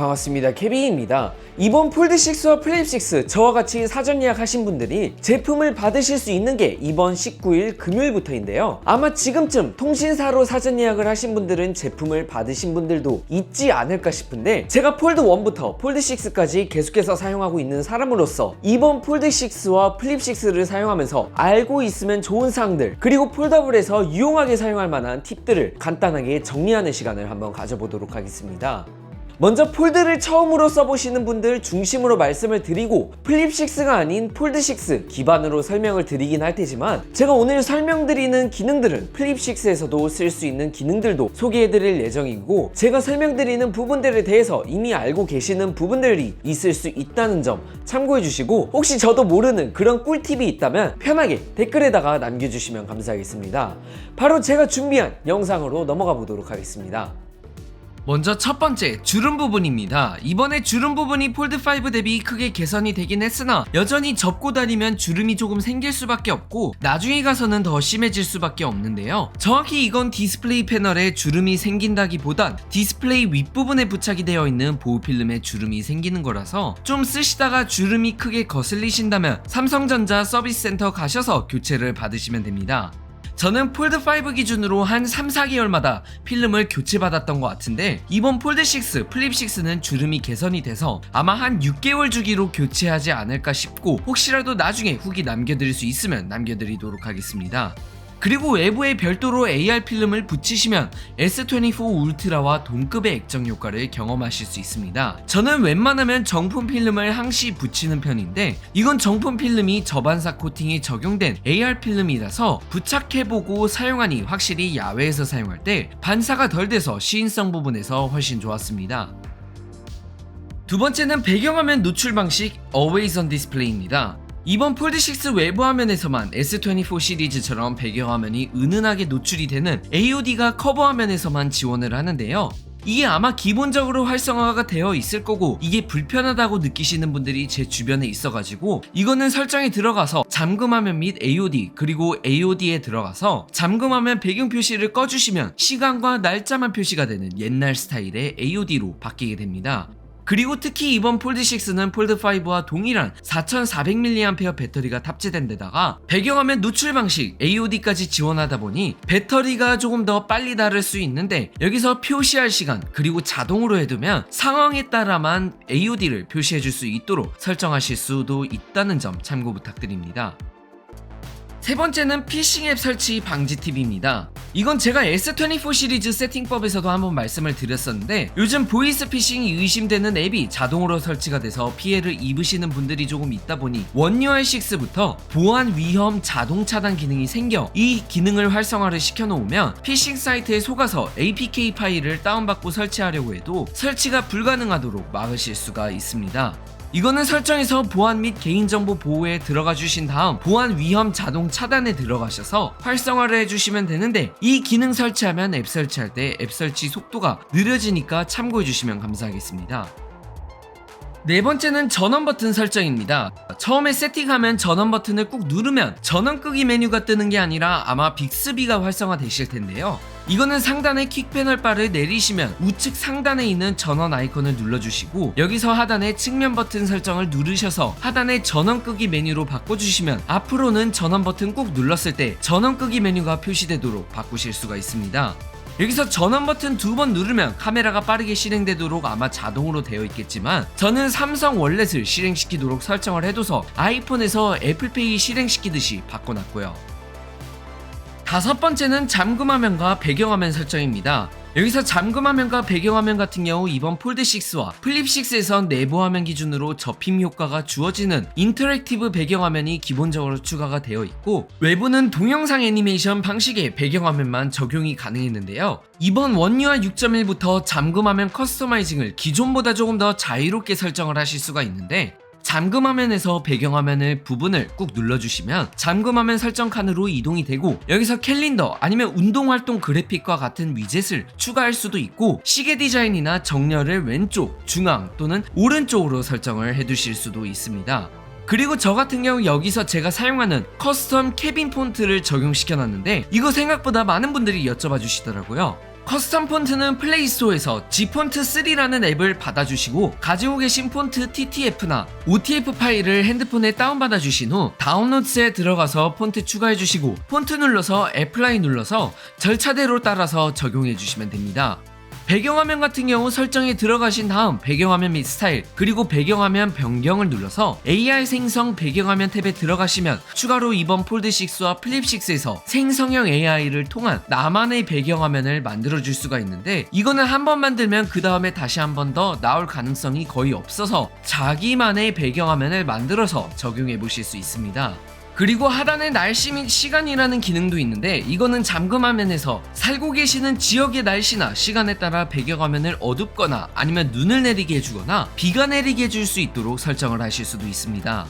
반갑습니다. 케빈입니다. 이번 폴드6와 플립6 저와 같이 사전 예약하신 분들이 제품을 받으실 수 있는 게 이번 19일 금요일부터인데요. 아마 지금쯤 통신사로 사전 예약을 하신 분들은 제품을 받으신 분들도 있지 않을까 싶은데, 제가 폴드1부터 폴드6까지 계속해서 사용하고 있는 사람으로서 이번 폴드6와 플립6를 사용하면서 알고 있으면 좋은 사항들, 그리고 폴더블에서 유용하게 사용할 만한 팁들을 간단하게 정리하는 시간을 한번 가져보도록 하겠습니다. 먼저 폴드를 처음으로 써보시는 분들 중심으로 말씀을 드리고, 플립6가 아닌 폴드6 기반으로 설명을 드리긴 할 테지만, 제가 오늘 설명드리는 기능들은 플립6에서도 쓸 수 있는 기능들도 소개해드릴 예정이고, 제가 설명드리는 부분들에 대해서 이미 알고 계시는 부분들이 있을 수 있다는 점 참고해주시고, 혹시 저도 모르는 그런 꿀팁이 있다면 편하게 댓글에다가 남겨주시면 감사하겠습니다. 바로 제가 준비한 영상으로 넘어가 보도록 하겠습니다. 먼저 첫 번째, 주름 부분입니다. 이번에 주름 부분이 폴드5 대비 크게 개선이 되긴 했으나 여전히 접고 다니면 주름이 조금 생길 수밖에 없고, 나중에 가서는 더 심해질 수밖에 없는데요. 정확히 이건 디스플레이 패널에 주름이 생긴다기보단 디스플레이 윗부분에 부착이 되어 있는 보호필름에 주름이 생기는 거라서, 좀 쓰시다가 주름이 크게 거슬리신다면 삼성전자 서비스센터 가셔서 교체를 받으시면 됩니다. 저는 폴드5 기준으로 한 3-4개월마다 필름을 교체받았던 것 같은데, 이번 폴드6, 플립6는 주름이 개선이 돼서 아마 한 6개월 주기로 교체하지 않을까 싶고, 혹시라도 나중에 후기 남겨드릴 수 있으면 남겨드리도록 하겠습니다. 그리고 외부에 별도로 AR 필름을 붙이시면 S24 울트라와 동급의 액정 효과를 경험하실 수 있습니다. 저는 웬만하면 정품 필름을 항시 붙이는 편인데, 이건 정품 필름이 저반사 코팅이 적용된 AR 필름이라서 부착해보고 사용하니 확실히 야외에서 사용할 때 반사가 덜 돼서 시인성 부분에서 훨씬 좋았습니다. 두 번째는 배경화면 노출 방식 Always on Display입니다. 이번 폴드6 외부 화면에서만 S24 시리즈처럼 배경화면이 은은하게 노출이 되는 AOD가 커버 화면에서만 지원을 하는데요. 이게 아마 기본적으로 활성화가 되어 있을 거고, 이게 불편하다고 느끼시는 분들이 제 주변에 있어가지고, 이거는 설정에 들어가서 잠금화면 및 AOD, 그리고 AOD에 들어가서 잠금화면 배경 표시를 꺼주시면 시간과 날짜만 표시가 되는 옛날 스타일의 AOD로 바뀌게 됩니다. 그리고 특히 이번 폴드6는 폴드5와 동일한 4400mAh 배터리가 탑재된 데다가 배경화면 노출 방식 AOD까지 지원하다 보니 배터리가 조금 더 빨리 닳을 수 있는데, 여기서 표시할 시간 그리고 자동으로 해두면 상황에 따라만 AOD를 표시해줄 수 있도록 설정하실 수도 있다는 점 참고 부탁드립니다. 세 번째는 피싱 앱 설치 방지 팁입니다. 이건 제가 S24 시리즈 세팅법에서도 한번 말씀을 드렸었는데, 요즘 보이스 피싱이 의심되는 앱이 자동으로 설치가 돼서 피해를 입으시는 분들이 조금 있다 보니 원 UI6부터 보안 위험 자동 차단 기능이 생겨 이 기능을 활성화를 시켜놓으면 피싱 사이트에 속아서 APK 파일을 다운받고 설치하려고 해도 설치가 불가능하도록 막으실 수가 있습니다. 이거는 설정에서 보안 및 개인정보 보호에 들어가 주신 다음 보안 위험 자동 차단에 들어가셔서 활성화를 해주시면 되는데, 이 기능 설치하면 앱 설치할 때 앱 설치 속도가 느려지니까 참고해 주시면 감사하겠습니다. 네 번째는 전원 버튼 설정입니다. 처음에 세팅하면 전원 버튼을 꾹 누르면 전원 끄기 메뉴가 뜨는 게 아니라 아마 빅스비가 활성화 되실 텐데요. 이거는 상단의 퀵 패널 바를 내리시면 우측 상단에 있는 전원 아이콘을 눌러주시고, 여기서 하단에 측면 버튼 설정을 누르셔서 하단의 전원 끄기 메뉴로 바꿔주시면 앞으로는 전원 버튼 꾹 눌렀을 때 전원 끄기 메뉴가 표시되도록 바꾸실 수가 있습니다. 여기서 전원 버튼 2번 누르면 카메라가 빠르게 실행되도록 아마 자동으로 되어 있겠지만, 저는 삼성 월렛을 실행시키도록 설정을 해둬서 아이폰에서 애플페이 실행시키듯이 바꿔놨고요. 다섯 번째는 잠금화면과 배경화면 설정입니다. 여기서 잠금화면과 배경화면 같은 경우 이번 폴드6와 플립6에선 내부 화면 기준으로 접힘 효과가 주어지는 인터랙티브 배경화면이 기본적으로 추가가 되어 있고, 외부는 동영상 애니메이션 방식의 배경화면만 적용이 가능했는데요. 이번 원 UI 6.1부터 잠금화면 커스터마이징을 기존보다 조금 더 자유롭게 설정을 하실 수가 있는데, 잠금화면에서 배경화면을 부분을 꾹 눌러주시면 잠금화면 설정 칸으로 이동이 되고, 여기서 캘린더 아니면 운동활동 그래픽과 같은 위젯을 추가할 수도 있고, 시계 디자인이나 정렬을 왼쪽, 중앙 또는 오른쪽으로 설정을 해두실 수도 있습니다. 그리고 저 같은 경우 여기서 제가 사용하는 커스텀 캐빈 폰트를 적용시켜놨는데, 이거 생각보다 많은 분들이 여쭤봐 주시더라고요. 커스텀 폰트는 플레이스토어에서 G폰트3라는 앱을 받아주시고 가지고 계신 폰트 TTF나 OTF 파일을 핸드폰에 다운받아 주신 후 다운로드스에 들어가서 폰트 추가해 주시고 폰트 눌러서 애플라이 눌러서 절차대로 따라서 적용해 주시면 됩니다. 배경화면 같은 경우 설정에 들어가신 다음 배경화면 및 스타일 그리고 배경화면 변경을 눌러서 AI 생성 배경화면 탭에 들어가시면 추가로 이번 폴드6와 플립6에서 생성형 AI를 통한 나만의 배경화면을 만들어줄 수가 있는데 이거는 한 번 만들면 그 다음에 다시 한 번 더 나올 가능성이 거의 없어서 자기만의 배경화면을 만들어서 적용해 보실 수 있습니다. 그리고 하단에 날씨 및 시간이라는 기능도 있는데 이거는 잠금화면에서 살고 계시는 지역의 날씨나 시간에 따라 배경화면을 어둡거나 아니면 눈을 내리게 해주거나 비가 내리게 해줄 수 있도록 설정을 하실 수도 있습니다.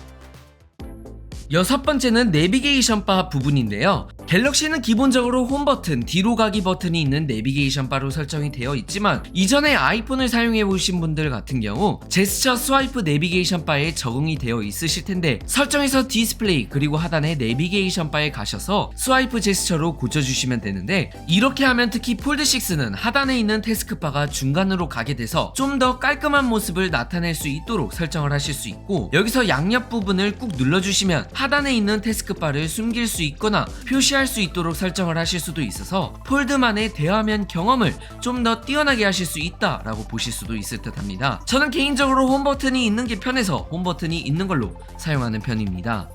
여섯 번째는 내비게이션 바 부분인데요. 갤럭시는 기본적으로 홈 버튼, 뒤로 가기 버튼이 있는 내비게이션 바로 설정이 되어 있지만 이전에 아이폰을 사용해 보신 분들 같은 경우 제스처 스와이프 내비게이션 바에 적응이 되어 있으실 텐데 설정에서 디스플레이 그리고 하단에 내비게이션 바에 가셔서 스와이프 제스처로 고쳐주시면 되는데 이렇게 하면 특히 폴드6는 하단에 있는 태스크바가 중간으로 가게 돼서 좀 더 깔끔한 모습을 나타낼 수 있도록 설정을 하실 수 있고 여기서 양옆 부분을 꾹 눌러주시면 하단에 있는 태스크바를 숨길 수 있거나 표시할 수 있도록 설정을 하실 수도 있어서 폴드만의 대화면 경험을 좀 더 뛰어나게 하실 수 있다라고 보실 수도 있을 듯 합니다. 저는 개인적으로 홈 버튼이 있는 게 편해서 홈 버튼이 있는 걸로 사용하는 편입니다.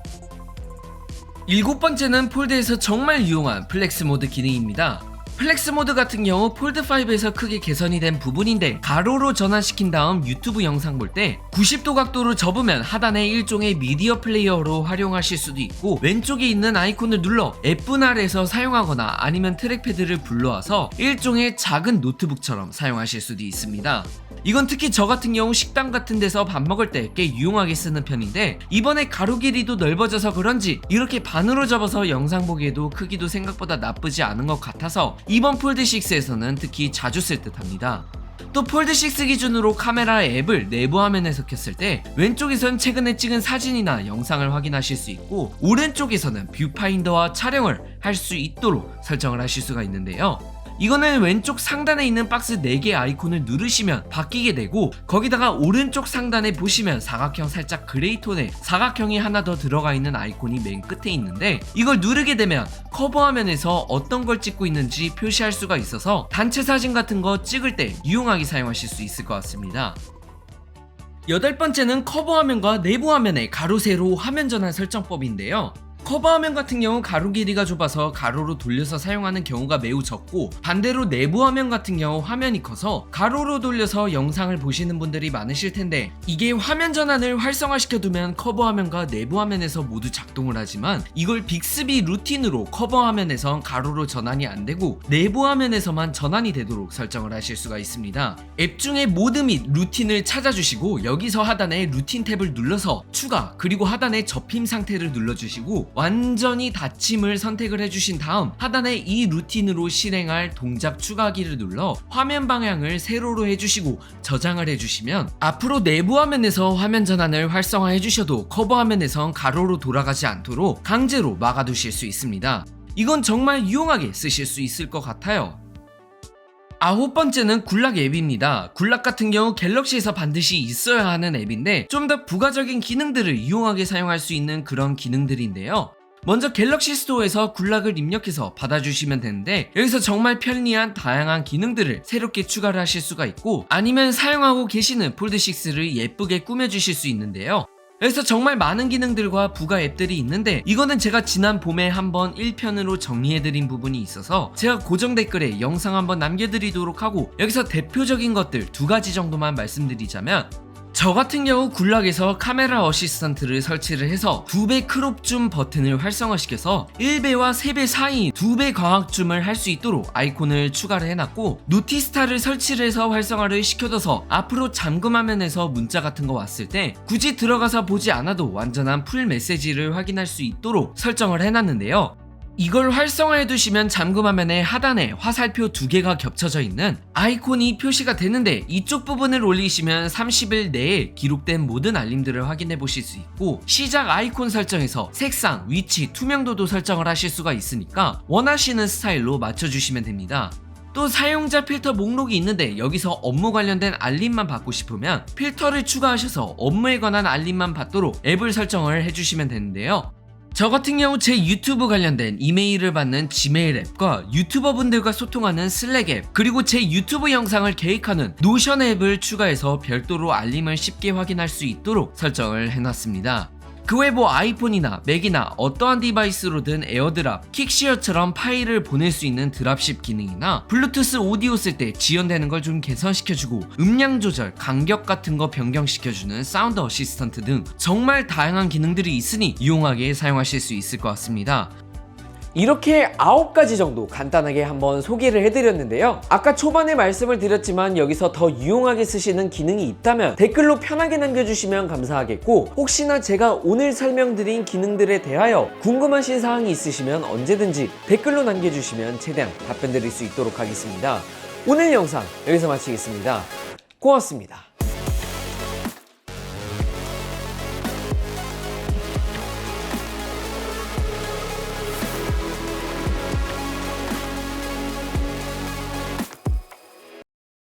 일곱 번째는 폴드에서 정말 유용한 플렉스 모드 기능입니다. 플렉스 모드 같은 경우 폴드5에서 크게 개선이 된 부분인데 가로로 전환시킨 다음 유튜브 영상 볼 때 90도 각도로 접으면 하단에 일종의 미디어 플레이어로 활용하실 수도 있고 왼쪽에 있는 아이콘을 눌러 F날에서 사용하거나 아니면 트랙패드를 불러와서 일종의 작은 노트북처럼 사용하실 수도 있습니다. 이건 특히 저 같은 경우 식당 같은 데서 밥 먹을 때 꽤 유용하게 쓰는 편인데 이번에 가로 길이도 넓어져서 그런지 이렇게 반으로 접어서 영상 보기에도 크기도 생각보다 나쁘지 않은 것 같아서 이번 폴드6에서는 특히 자주 쓸 듯 합니다. 또 폴드6 기준으로 카메라 앱을 내부 화면에서 켰을 때 왼쪽에선 최근에 찍은 사진이나 영상을 확인하실 수 있고 오른쪽에서는 뷰파인더와 촬영을 할 수 있도록 설정을 하실 수가 있는데요. 이거는 왼쪽 상단에 있는 박스 4개 아이콘을 누르시면 바뀌게 되고 거기다가 오른쪽 상단에 보시면 사각형 살짝 그레이 톤의 사각형이 하나 더 들어가 있는 아이콘이 맨 끝에 있는데 이걸 누르게 되면 커버 화면에서 어떤 걸 찍고 있는지 표시할 수가 있어서 단체 사진 같은 거 찍을 때 유용하게 사용하실 수 있을 것 같습니다. 여덟 번째는 커버 화면과 내부 화면의 가로 세로 화면 전환 설정법인데요. 커버 화면 같은 경우 가로 길이가 좁아서 가로로 돌려서 사용하는 경우가 매우 적고 반대로 내부 화면 같은 경우 화면이 커서 가로로 돌려서 영상을 보시는 분들이 많으실 텐데 이게 화면 전환을 활성화시켜 두면 커버 화면과 내부 화면에서 모두 작동을 하지만 이걸 빅스비 루틴으로 커버 화면에선 가로로 전환이 안 되고 내부 화면에서만 전환이 되도록 설정을 하실 수가 있습니다. 앱 중에 모드 및 루틴을 찾아주시고 여기서 하단에 루틴 탭을 눌러서 추가 그리고 하단에 접힘 상태를 눌러주시고 완전히 닫힘을 선택을 해주신 다음 하단에 이 루틴으로 실행할 동작 추가하기를 눌러 화면 방향을 세로로 해주시고 저장을 해주시면 앞으로 내부 화면에서 화면 전환을 활성화해 주셔도 커버 화면에선 가로로 돌아가지 않도록 강제로 막아두실 수 있습니다. 이건 정말 유용하게 쓰실 수 있을 것 같아요. 아홉 번째는 굴락 앱입니다. 굴락 같은 경우 갤럭시에서 반드시 있어야 하는 앱인데 좀 더 부가적인 기능들을 이용하게 사용할 수 있는 그런 기능들인데요. 먼저 갤럭시 스토어에서 굴락을 입력해서 받아주시면 되는데 여기서 정말 편리한 다양한 기능들을 새롭게 추가를 하실 수가 있고 아니면 사용하고 계시는 폴드6를 예쁘게 꾸며주실 수 있는데요. 여기서 정말 많은 기능들과 부가 앱들이 있는데 이거는 제가 지난 봄에 한번 1편으로 정리해드린 부분이 있어서 제가 고정 댓글에 영상 한번 남겨드리도록 하고 여기서 대표적인 것들 2가지 정도만 말씀드리자면 저 같은 경우 굴락에서 카메라 어시스턴트를 설치를 해서 2배 크롭 줌 버튼을 활성화시켜서 1배와 3배 사이인 2배 광학 줌을 할 수 있도록 아이콘을 추가를 해놨고 노티스타를 설치를 해서 활성화를 시켜둬서 앞으로 잠금 화면에서 문자 같은 거 왔을 때 굳이 들어가서 보지 않아도 완전한 풀 메시지를 확인할 수 있도록 설정을 해놨는데요. 이걸 활성화해 두시면 잠금 화면에 하단에 화살표 2개가 겹쳐져 있는 아이콘이 표시가 되는데 이쪽 부분을 올리시면 30일 내에 기록된 모든 알림들을 확인해 보실 수 있고 시작 아이콘 설정에서 색상, 위치, 투명도도 설정을 하실 수가 있으니까 원하시는 스타일로 맞춰주시면 됩니다. 또 사용자 필터 목록이 있는데 여기서 업무 관련된 알림만 받고 싶으면 필터를 추가하셔서 업무에 관한 알림만 받도록 앱을 설정을 해주시면 되는데요. 저 같은 경우 제 유튜브 관련된 이메일을 받는 지메일 앱과 유튜버분들과 소통하는 슬랙 앱, 그리고 제 유튜브 영상을 계획하는 노션 앱을 추가해서 별도로 알림을 쉽게 확인할 수 있도록 설정을 해놨습니다. 그 외 뭐 아이폰이나 맥이나 어떠한 디바이스로든 에어드랍, 킥시어처럼 파일을 보낼 수 있는 드랍십 기능이나 블루투스 오디오 쓸 때 지연되는 걸 좀 개선시켜주고 음량 조절, 간격 같은 거 변경시켜주는 사운드 어시스턴트 등 정말 다양한 기능들이 있으니 유용하게 사용하실 수 있을 것 같습니다. 이렇게 9가지 정도 간단하게 한번 소개를 해드렸는데요. 아까 초반에 말씀을 드렸지만 여기서 더 유용하게 쓰시는 기능이 있다면 댓글로 편하게 남겨주시면 감사하겠고, 혹시나 제가 오늘 설명드린 기능들에 대하여 궁금하신 사항이 있으시면 언제든지 댓글로 남겨주시면 최대한 답변 드릴 수 있도록 하겠습니다. 오늘 영상 여기서 마치겠습니다. 고맙습니다.